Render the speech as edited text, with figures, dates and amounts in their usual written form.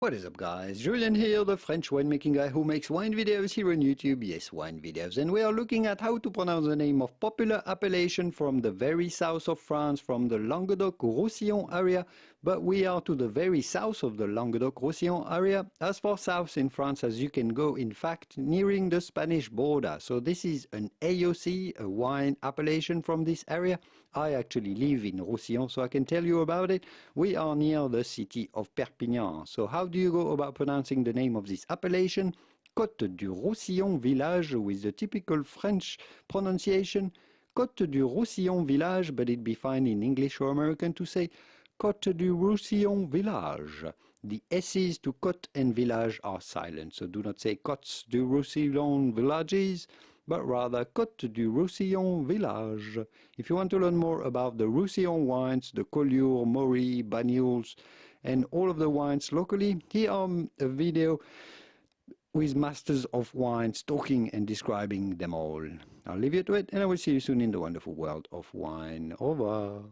What is up guys, Julien here, the French winemaking guy who makes wine videos here on YouTube, yes, wine videos, and we are looking at how to pronounce the name of popular appellation from the very south of France, from the Languedoc-Roussillon area, but we are to the very south of the Languedoc-Roussillon area, as far south in France as you can go, in fact, nearing the Spanish border. So this is an AOC, a wine appellation from this area. I actually live in Roussillon, so I can tell you about it. We are near the city of Perpignan. So how do you go about pronouncing the name of this appellation? Côtes du Roussillon village, with the typical French pronunciation. Côtes du Roussillon village, but it'd be fine in English or American to say Côtes du Roussillon village. The S's to Côte and village are silent, so do not say Côtes du Roussillon villages, but rather Côtes du Roussillon village. If you want to learn more about the Roussillon wines, the Collioure, Maury, Banyuls, and all of the wines locally, here are a video with masters of wines talking and describing them all. I'll leave you to it, and I will see you soon in the wonderful world of wine. Au revoir.